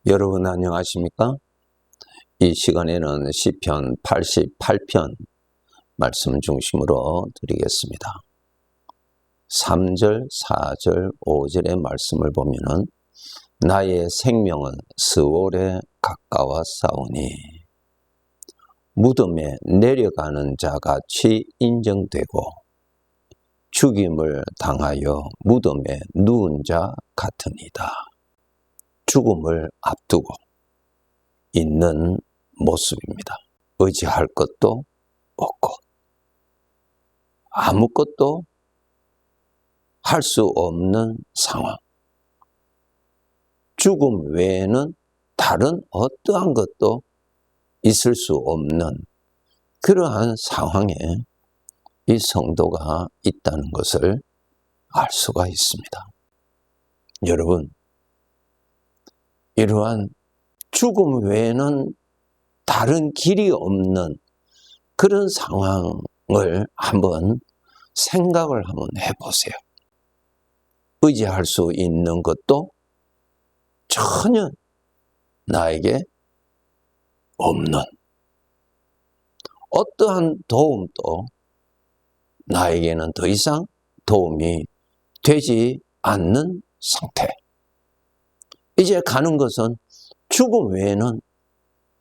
여러분 안녕하십니까? 이 시간에는 시편 88편 말씀 중심으로 드리겠습니다. 3절, 4절, 5절의 말씀을 보면은 나의 생명은 스올에 가까웠사오니 무덤에 내려가는 자같이 인정되고 죽임을 당하여 무덤에 누운 자 같으니이다. 죽음을 앞두고 있는 모습입니다. 의지할 것도 없고 아무것도 할 수 없는 상황. 죽음 외에는 다른 어떠한 것도 있을 수 없는 그러한 상황에 이 성도가 있다는 것을 알 수가 있습니다. 여러분, 이러한 죽음 외에는 다른 길이 없는 그런 상황을 한번 생각을 한번 해보세요. 의지할 수 있는 것도 전혀 나에게 없는, 어떠한 도움도 나에게는 더 이상 도움이 되지 않는 상태. 이제 가는 것은 죽음 외에는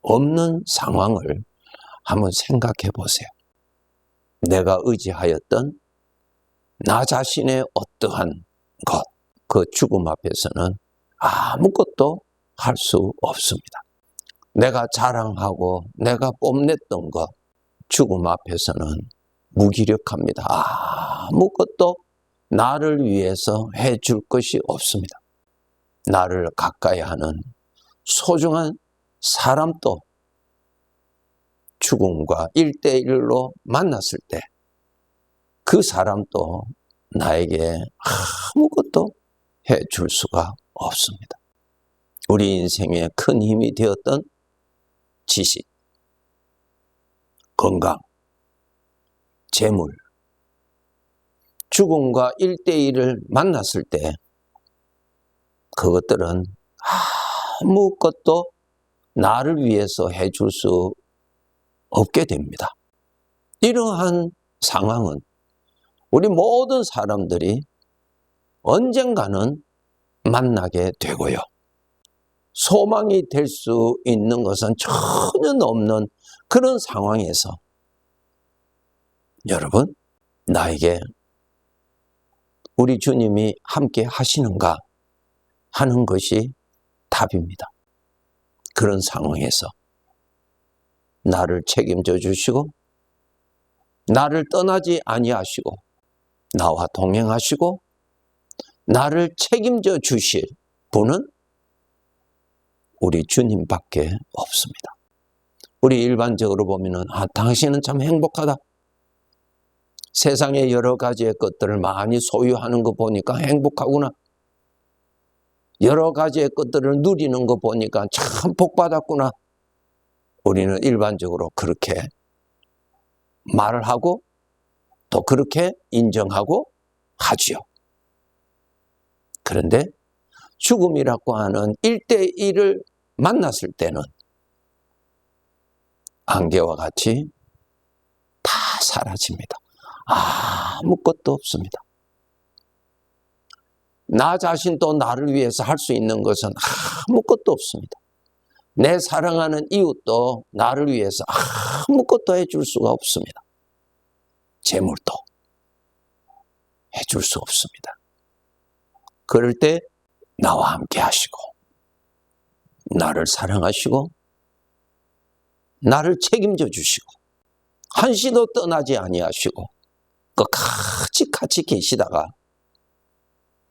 없는 상황을 한번 생각해 보세요. 내가 의지하였던 나 자신의 어떠한 것, 그 죽음 앞에서는 아무것도 할 수 없습니다. 내가 자랑하고 내가 뽐냈던 것, 죽음 앞에서는 무기력합니다. 아무것도 나를 위해서 해줄 것이 없습니다. 나를 가까이 하는 소중한 사람도 죽음과 1대1로 만났을 때 그 사람도 나에게 아무것도 해줄 수가 없습니다. 우리 인생에 큰 힘이 되었던 지식, 건강, 재물, 죽음과 1대1을 만났을 때 그것들은 아무것도 나를 위해서 해줄 수 없게 됩니다. 이러한 상황은 우리 모든 사람들이 언젠가는 만나게 되고요. 소망이 될 수 있는 것은 전혀 없는 그런 상황에서 여러분, 나에게 우리 주님이 함께 하시는가 하는 것이 답입니다. 그런 상황에서 나를 책임져 주시고 나를 떠나지 아니하시고 나와 동행하시고 나를 책임져 주실 분은 우리 주님밖에 없습니다. 우리 일반적으로 보면은 당신은 참 행복하다. 세상에 여러 가지의 것들을 많이 소유하는 거 보니까 행복하구나. 여러 가지의 것들을 누리는 거 보니까 참 복받았구나. 우리는 일반적으로 그렇게 말을 하고 또 그렇게 인정하고 하지요. 그런데 죽음이라고 하는 1대1을 만났을 때는 안개와 같이 다 사라집니다. 아무것도 없습니다. 나 자신도 나를 위해서 할 수 있는 것은 아무것도 없습니다. 내 사랑하는 이웃도 나를 위해서 아무것도 해줄 수가 없습니다. 재물도 해줄 수 없습니다. 그럴 때 나와 함께 하시고 나를 사랑하시고 나를 책임져 주시고 한시도 떠나지 아니하시고 같이 계시다가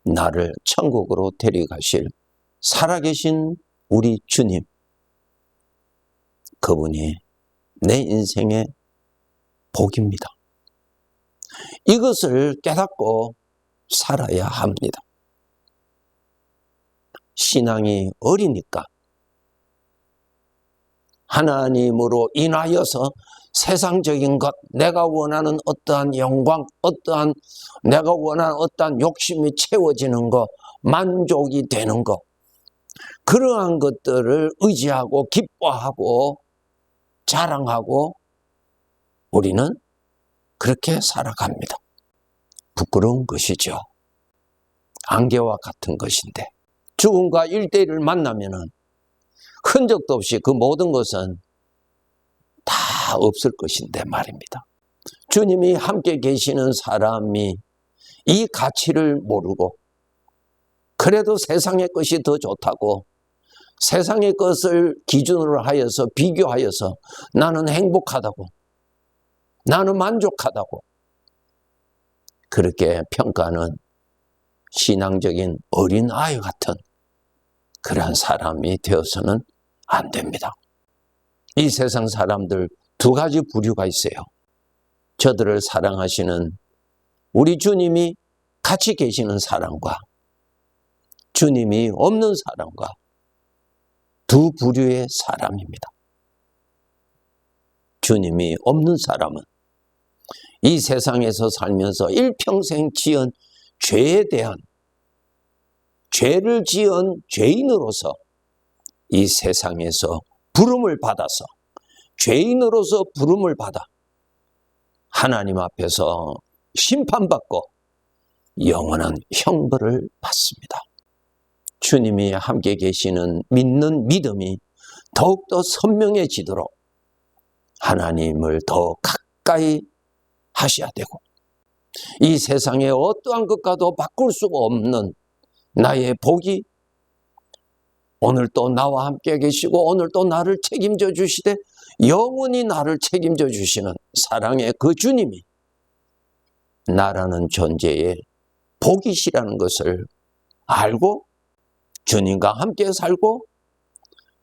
나를 천국으로 데려가실 살아계신 우리 주님, 그분이 내 인생의 복입니다. 이것을 깨닫고 살아야 합니다. 신앙이 어리니까 하나님으로 인하여서 세상적인 것, 내가 원하는 어떠한 영광, 내가 원하는 어떠한 욕심이 채워지는 것, 만족이 되는 것, 그러한 것들을 의지하고 기뻐하고 자랑하고 우리는 그렇게 살아갑니다. 부끄러운 것이죠. 안개와 같은 것인데 죽음과 1대1을 만나면은 흔적도 없이 그 모든 것은 다 없을 것인데 말입니다. 주님이 함께 계시는 사람이 이 가치를 모르고 그래도 세상의 것이 더 좋다고 세상의 것을 기준으로 하여서 비교하여서 나는 행복하다고 나는 만족하다고 그렇게 평가하는 신앙적인 어린아이 같은 그러한 사람이 되어서는 안 됩니다. 이 세상 사람들 두 가지 부류가 있어요. 저들을 사랑하시는 우리 주님이 같이 계시는 사람과 주님이 없는 사람과 두 부류의 사람입니다. 주님이 없는 사람은 이 세상에서 살면서 일평생 지은 죄에 대한 죄를 지은 죄인으로서 이 세상에서 부름을 받아서 죄인으로서 부름을 받아 하나님 앞에서 심판받고 영원한 형벌을 받습니다. 주님이 함께 계시는 믿는 믿음이 더욱더 선명해지도록 하나님을 더 가까이 하셔야 되고 이 세상의 어떠한 것과도 바꿀 수가 없는 나의 복이 오늘 또 나와 함께 계시고 오늘 또 나를 책임져 주시되 영원히 나를 책임져 주시는 사랑의 그 주님이 나라는 존재의 복이시라는 것을 알고 주님과 함께 살고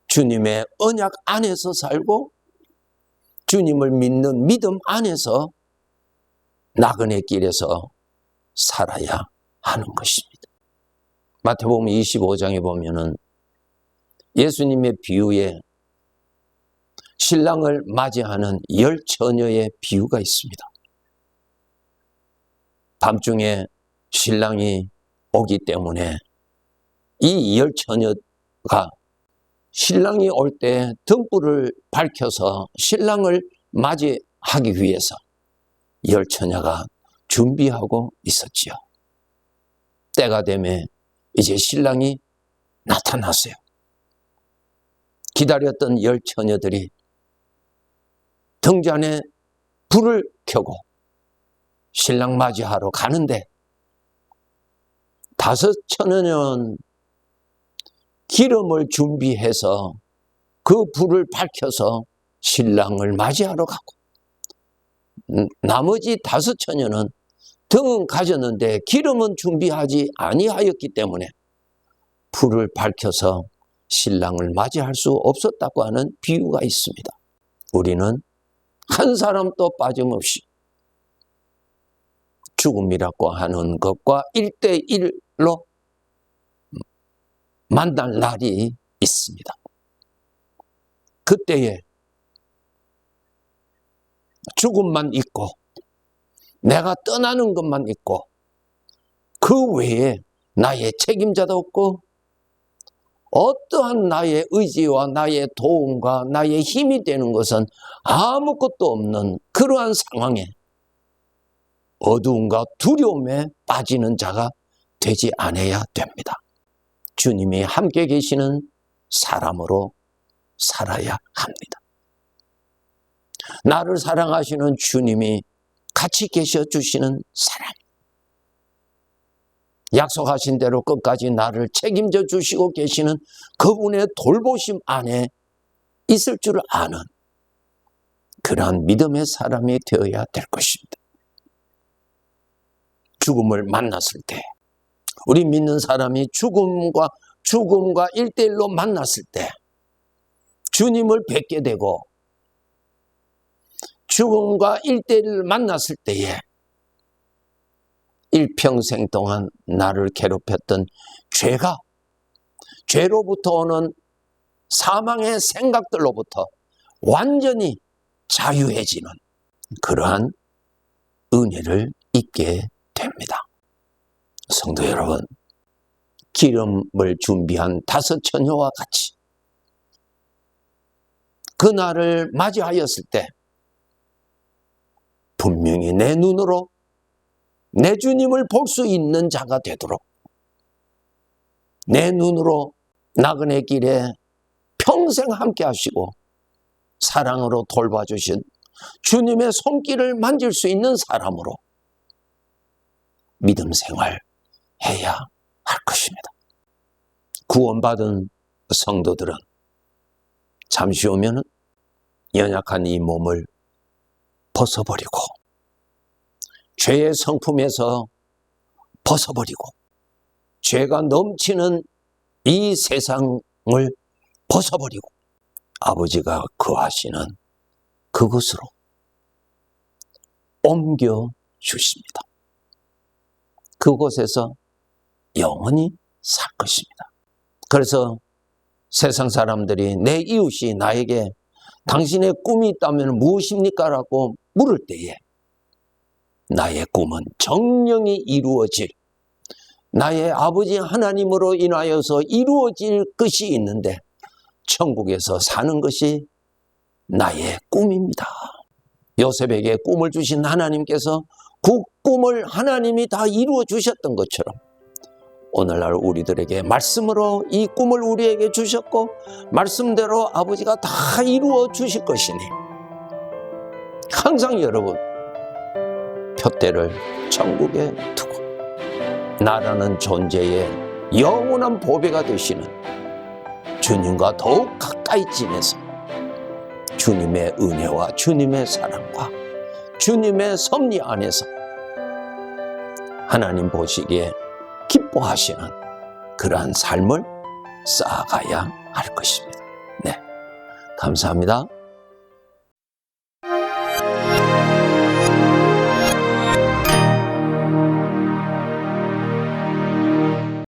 주님의 언약 안에서 살고 주님을 믿는 믿음 안에서 나그네 길에서 살아야 하는 것입니다. 마태복음 25장에 보면은 예수님의 비유에 신랑을 맞이하는 10처녀의 비유가 있습니다. 밤중에 신랑이 오기 때문에 이 10처녀가 신랑이 올 때 등불을 밝혀서 신랑을 맞이하기 위해서 10처녀가 준비하고 있었지요. 때가 되면 이제 신랑이 나타났어요. 기다렸던 10처녀들이 등잔에 불을 켜고 신랑 맞이하러 가는데 5처녀는 기름을 준비해서 그 불을 밝혀서 신랑을 맞이하러 가고 나머지 5처녀는 등은 가졌는데 기름은 준비하지 아니하였기 때문에 불을 밝혀서 신랑을 맞이할 수 없었다고 하는 비유가 있습니다. 우리는 한 사람도 빠짐없이 죽음이라고 하는 것과 1대1로 만날 날이 있습니다. 그때에 죽음만 있고 내가 떠나는 것만 있고 그 외에 나의 책임자도 없고 어떠한 나의 의지와 나의 도움과 나의 힘이 되는 것은 아무것도 없는 그러한 상황에 어두움과 두려움에 빠지는 자가 되지 않아야 됩니다. 주님이 함께 계시는 사람으로 살아야 합니다. 나를 사랑하시는 주님이 같이 계셔 주시는 사람, 약속하신 대로 끝까지 나를 책임져 주시고 계시는 그분의 돌보심 안에 있을 줄 아는 그러한 믿음의 사람이 되어야 될 것입니다. 죽음을 만났을 때, 우리 믿는 사람이 죽음과 1대1로 만났을 때 주님을 뵙게 되고 죽음과 1대1을 만났을 때에 일평생 동안 나를 괴롭혔던 죄로부터 오는 사망의 생각들로부터 완전히 자유해지는 그러한 은혜를 잊게 됩니다. 성도 여러분, 기름을 준비한 5 처녀와 같이 그날을 맞이하였을 때 분명히 내 눈으로 내 주님을 볼 수 있는 자가 되도록 내 눈으로 나그네 길에 평생 함께 하시고 사랑으로 돌봐주신 주님의 손길을 만질 수 있는 사람으로 믿음 생활 해야 할 것입니다. 구원받은 성도들은 잠시 오면 연약한 이 몸을 벗어버리고 죄의 성품에서 벗어버리고 죄가 넘치는 이 세상을 벗어버리고 아버지가 거하시는 그곳으로 옮겨 주십니다. 그곳에서 영원히 살 것입니다. 그래서 세상 사람들이 내 이웃이 나에게 당신의 꿈이 있다면 무엇입니까? 라고 물을 때에 나의 꿈은 정령이 이루어질 나의 아버지 하나님으로 인하여서 이루어질 것이 있는데 천국에서 사는 것이 나의 꿈입니다. 요셉에게 꿈을 주신 하나님께서 그 꿈을 하나님이 다 이루어 주셨던 것처럼 오늘날 우리들에게 말씀으로 이 꿈을 우리에게 주셨고 말씀대로 아버지가 다 이루어 주실 것이니 항상 여러분 푯대를 천국에 두고 나라는 존재의 영원한 보배가 되시는 주님과 더욱 가까이 지내서 주님의 은혜와 주님의 사랑과 주님의 섭리 안에서 하나님 보시기에 기뻐하시는 그러한 삶을 쌓아가야 할 것입니다. 네, 감사합니다.